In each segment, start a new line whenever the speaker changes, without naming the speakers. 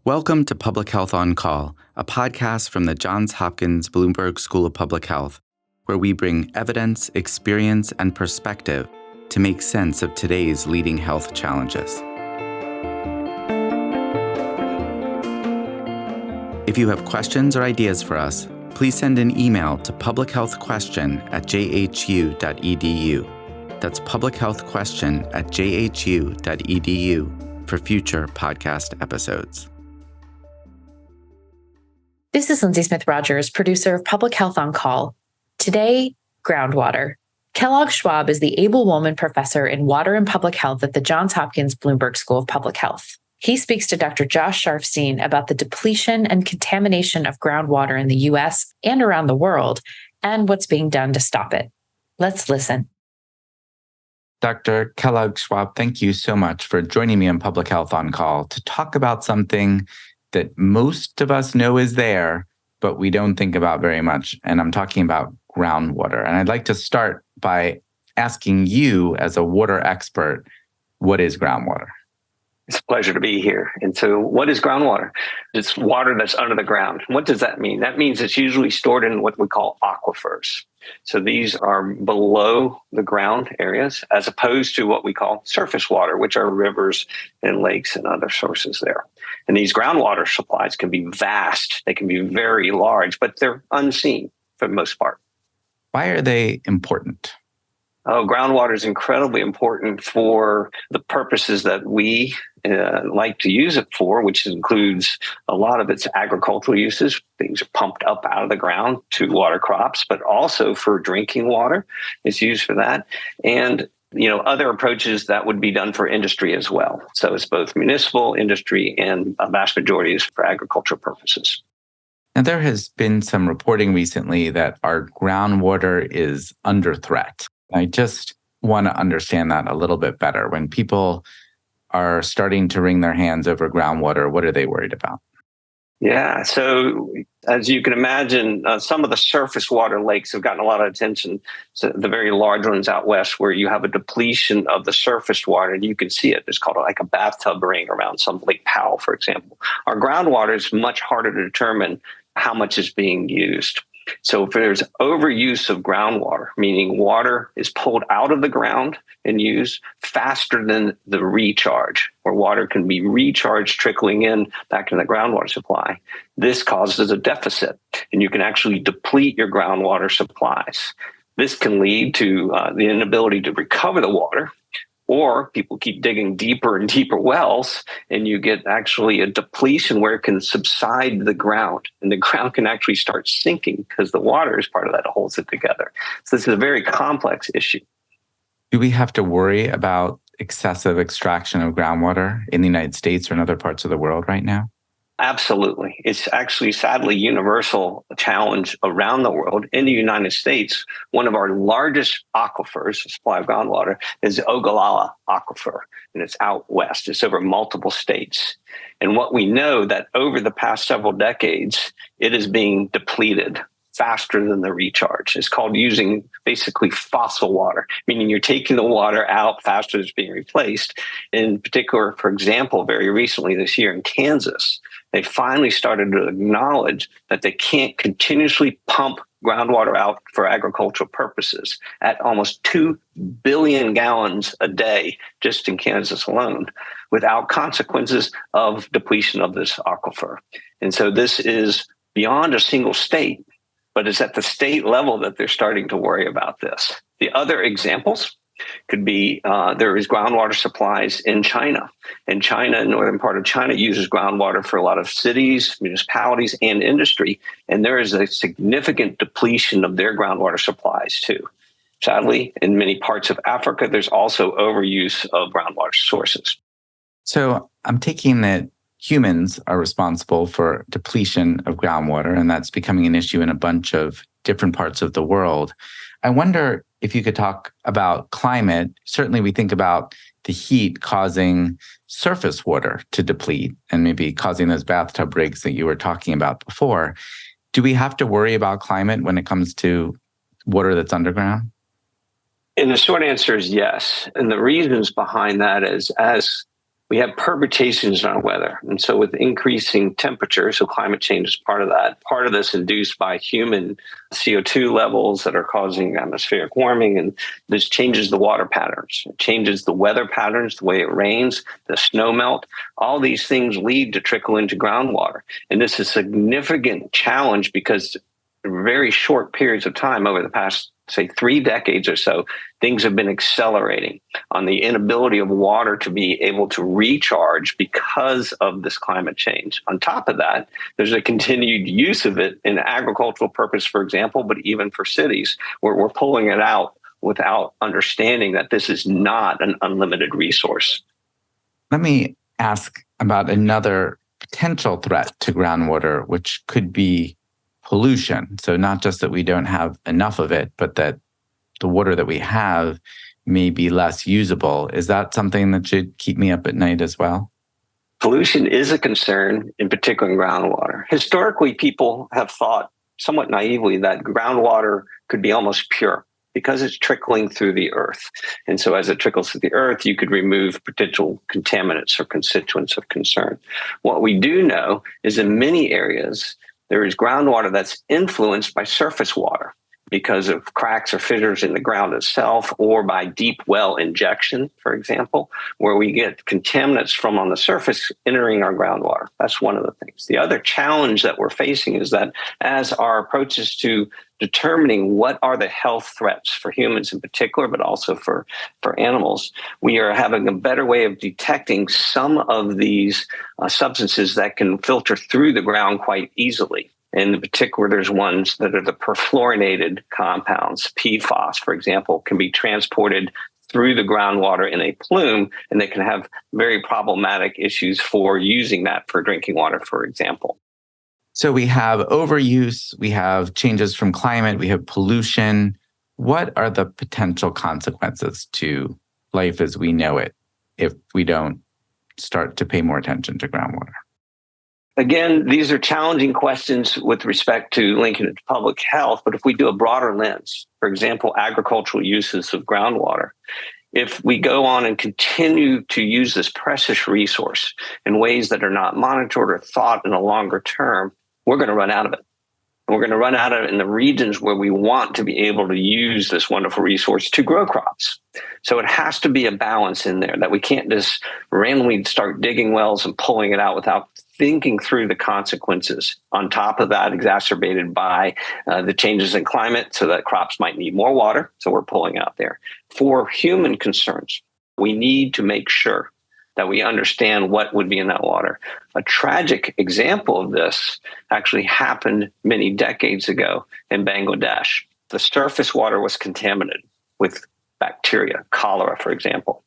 Welcome to Public Health on Call, a podcast from the Johns Hopkins Bloomberg School of Public Health, where we bring evidence, experience, and perspective to make sense of today's leading health challenges. If you have questions or ideas for us, please send an email to publichealthquestion@jhu.edu. That's publichealthquestion@jhu.edu for future podcast episodes.
This is Lindsay Smith-Rogers, producer of Public Health on Call. Today, groundwater. Kellogg Schwab is the Abel Wolman Professor in Water and Public Health at the Johns Hopkins Bloomberg School of Public Health. He speaks to Dr. Josh Sharfstein about the depletion and contamination of groundwater in the U.S. and around the world, and what's being done to stop it. Let's listen.
Dr. Kellogg Schwab, thank you so much for joining me on Public Health on Call to talk about something that most of us know is there, but we don't think about very much. And I'm talking about groundwater. And I'd like to start by asking you, as a water expert, what is groundwater?
It's a pleasure to be here. And so what is groundwater? It's water that's under the ground. What does that mean? That means it's usually stored in what we call aquifers. So these are below the ground areas, as opposed to what we call surface water, which are rivers and lakes and other sources there. And these groundwater supplies can be vast. They can be very large, but they're unseen for the most part.
Why are they important?
Oh, groundwater is incredibly important for the purposes that we like to use it for, which includes a lot of its agricultural uses. Things are pumped up out of the ground to water crops, but also for drinking water. It's used for that. And other approaches that would be done for industry as well. So it's both municipal, industry, and a vast majority is for agricultural purposes.
Now, there has been some reporting recently that our groundwater is under threat. I just want to understand that a little bit better. When people are starting to wring their hands over groundwater, what are they worried about?
Yeah, so as you can imagine, some of the surface water lakes have gotten a lot of attention. So the very large ones out west, where you have a depletion of the surface water, and you can see it. It's called like a bathtub ring around some Lake Powell, for example. Our groundwater is much harder to determine how much is being used. So if there's overuse of groundwater, meaning water is pulled out of the ground and used faster than the recharge, where water can be recharged, trickling in back in the groundwater supply, this causes a deficit, and you can actually deplete your groundwater supplies. This can lead to the inability to recover the water, or people keep digging deeper and deeper wells, and you get actually a depletion where it can subside the ground, and the ground can actually start sinking because the water is part of that that holds it together. So this is a very complex issue.
Do we have to worry about excessive extraction of groundwater in the United States or in other parts of the world right now?
Absolutely. It's actually sadly universal challenge around the world. In the United States, one of our largest aquifers, supply of groundwater, is the Ogallala Aquifer, and it's out west. It's over multiple states. And what we know that over the past several decades, it is being depleted faster than the recharge. It's called using basically fossil water, meaning you're taking the water out faster than it's being replaced. In particular, for example, very recently this year in Kansas, they finally started to acknowledge that they can't continuously pump groundwater out for agricultural purposes at almost 2 billion gallons a day just in Kansas alone, without consequences of depletion of this aquifer. And so this is beyond a single state, but it's at the state level that they're starting to worry about this. The other examples could be there is groundwater supplies in China. And China, northern part of China, uses groundwater for a lot of cities, municipalities, and industry. And there is a significant depletion of their groundwater supplies too. Sadly, in many parts of Africa, there's also overuse of groundwater sources.
So I'm taking that humans are responsible for depletion of groundwater, and that's becoming an issue in a bunch of different parts of the world. I wonder if you could talk about climate. Certainly we think about the heat causing surface water to deplete and maybe causing those bathtub rigs that you were talking about before. Do we have to worry about climate when it comes to water that's underground?
And the short answer is yes. And the reasons behind that is as we have permutations in our weather. And so with increasing temperature, so climate change is part of that, part of this induced by human CO2 levels that are causing atmospheric warming. And this changes the water patterns, it changes the weather patterns, the way it rains, the snow melt. All these things lead to trickle into groundwater. And this is a significant challenge because in very short periods of time over the past, say, 3 decades or so, things have been accelerating on the inability of water to be able to recharge because of this climate change. On top of that, there's a continued use of it in agricultural purpose, for example, but even for cities where we're pulling it out without understanding that this is not an unlimited resource.
Let me ask about another potential threat to groundwater, which could be pollution. So not just that we don't have enough of it, but that the water that we have may be less usable. Is that something that should keep me up at night as well?
Pollution is a concern, in particular in groundwater. Historically, people have thought somewhat naively that groundwater could be almost pure because it's trickling through the earth. And so as it trickles through the earth, you could remove potential contaminants or constituents of concern. What we do know is in many areas, there is groundwater that's influenced by surface water because of cracks or fissures in the ground itself, or by deep well injection, for example, where we get contaminants from on the surface entering our groundwater. That's one of the things. The other challenge that we're facing is that as our approaches to determining what are the health threats for humans in particular, but also for animals, we are having a better way of detecting some of these substances that can filter through the ground quite easily. And in particular, there's ones that are the perfluorinated compounds. PFAS, for example, can be transported through the groundwater in a plume, and they can have very problematic issues for using that for drinking water, for example.
So we have overuse, we have changes from climate, we have pollution. What are the potential consequences to life as we know it if we don't start to pay more attention to groundwater?
Again, these are challenging questions with respect to linking it to public health, but if we do a broader lens, for example, agricultural uses of groundwater, if we go on and continue to use this precious resource in ways that are not monitored or thought in a longer term, we're going to run out of it. And we're going to run out of it in the regions where we want to be able to use this wonderful resource to grow crops. So it has to be a balance in there, that we can't just randomly start digging wells and pulling it out without thinking through the consequences. On top of that, exacerbated by the changes in climate, so that crops might need more water. So we're pulling out there. For human concerns, we need to make sure that we understand what would be in that water. A tragic example of this actually happened many decades ago in Bangladesh. The surface water was contaminated with bacteria, cholera, for example.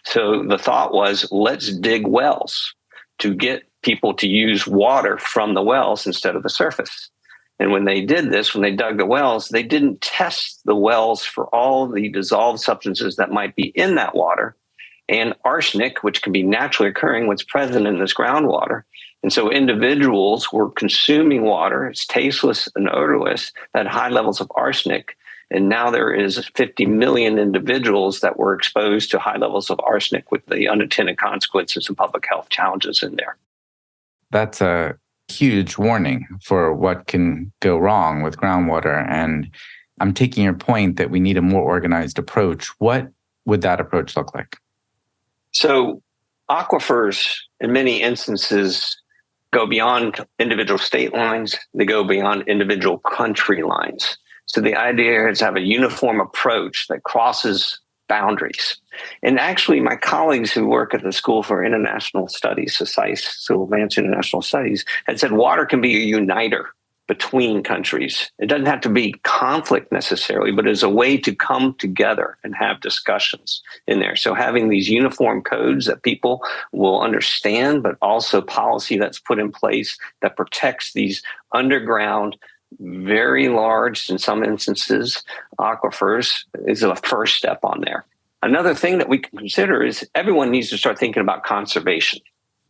So the thought was, let's dig wells to get people to use water from the wells instead of the surface. And when they did this, when they dug the wells, they didn't test the wells for all the dissolved substances that might be in that water, and arsenic, which can be naturally occurring, what's present in this groundwater. And so individuals were consuming water, it's tasteless and odorless, that had high levels of arsenic. And now there is 50 million individuals that were exposed to high levels of arsenic with the unintended consequences and public health challenges in there.
That's a huge warning for what can go wrong with groundwater. And I'm taking your point that we need a more organized approach. What would that approach look like?
So aquifers, in many instances, go beyond individual state lines. They go beyond individual country lines. So the idea is to have a uniform approach that crosses boundaries. And actually, my colleagues who work at the School for International Studies, SEIS, School of Advanced International Studies, had said water can be a uniter between countries. It doesn't have to be conflict necessarily, but as a way to come together and have discussions in there. So having these uniform codes that people will understand, but also policy that's put in place that protects these underground, very large, in some instances, aquifers is a first step on there. Another thing that we can consider is everyone needs to start thinking about conservation.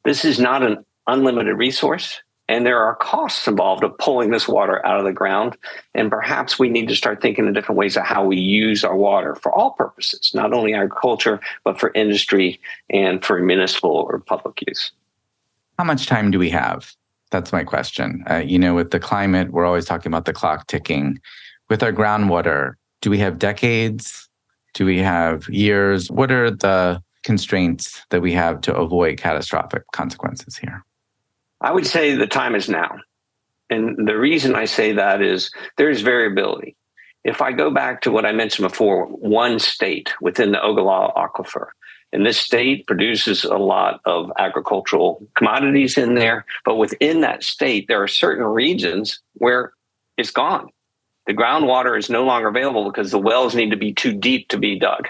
This is not an unlimited resource. And there are costs involved of pulling this water out of the ground. And perhaps we need to start thinking in different ways of how we use our water for all purposes, not only agriculture, but for industry and for municipal or public use.
How much time do we have? That's my question. With the climate, we're always talking about the clock ticking. With our groundwater, do we have decades? Do we have years? What are the constraints that we have to avoid catastrophic consequences here?
I would say the time is now. And the reason I say that is there's variability. If I go back to what I mentioned before, one state within the Ogallala Aquifer, and this state produces a lot of agricultural commodities in there, but within that state, there are certain regions where it's gone. The groundwater is no longer available because the wells need to be too deep to be dug.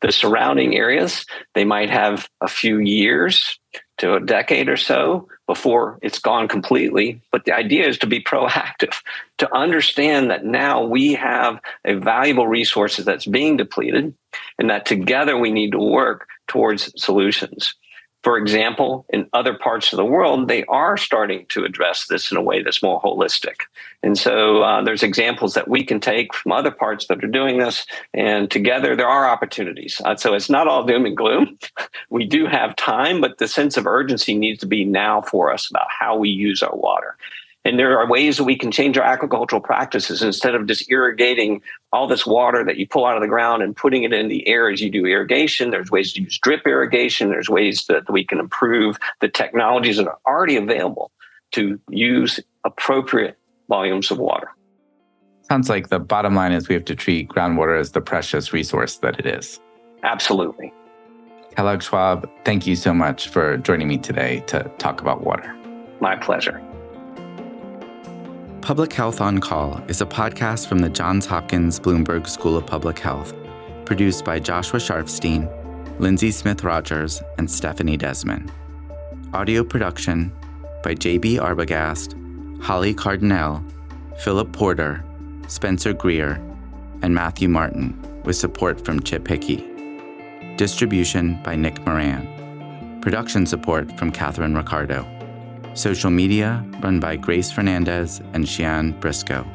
The surrounding areas, they might have a few years to a decade or so before it's gone completely. But the idea is to be proactive, to understand that now we have a valuable resource that's being depleted and that together we need to work towards solutions. For example, in other parts of the world, they are starting to address this in a way that's more holistic. And so there's examples that we can take from other parts that are doing this, and together there are opportunities. So it's not all doom and gloom. We do have time, but the sense of urgency needs to be now for us about how we use our water. And there are ways that we can change our agricultural practices. Instead of just irrigating all this water that you pull out of the ground and putting it in the air as you do irrigation, there's ways to use drip irrigation. There's ways that we can improve the technologies that are already available to use appropriate volumes of water.
Sounds like the bottom line is we have to treat groundwater as the precious resource that it is.
Absolutely.
Kellogg Schwab, thank you so much for joining me today to talk about water.
My pleasure.
Public Health on Call is a podcast from the Johns Hopkins Bloomberg School of Public Health, produced by Joshua Sharfstein, Lindsay Smith-Rogers, and Stephanie Desmond. Audio production by J.B. Arbogast, Holly Cardinale, Philip Porter, Spencer Greer, and Matthew Martin, with support from Chip Hickey. Distribution by Nick Moran. Production support from Catherine Ricardo. Social media run by Grace Fernandez and Shian Briscoe.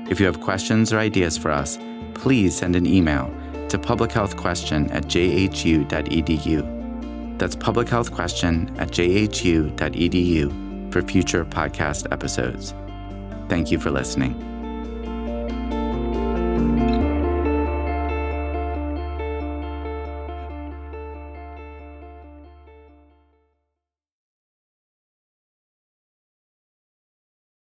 If you have questions or ideas for us, please send an email to publichealthquestion@jhu.edu. That's publichealthquestion@jhu.edu for future podcast episodes. Thank you for listening.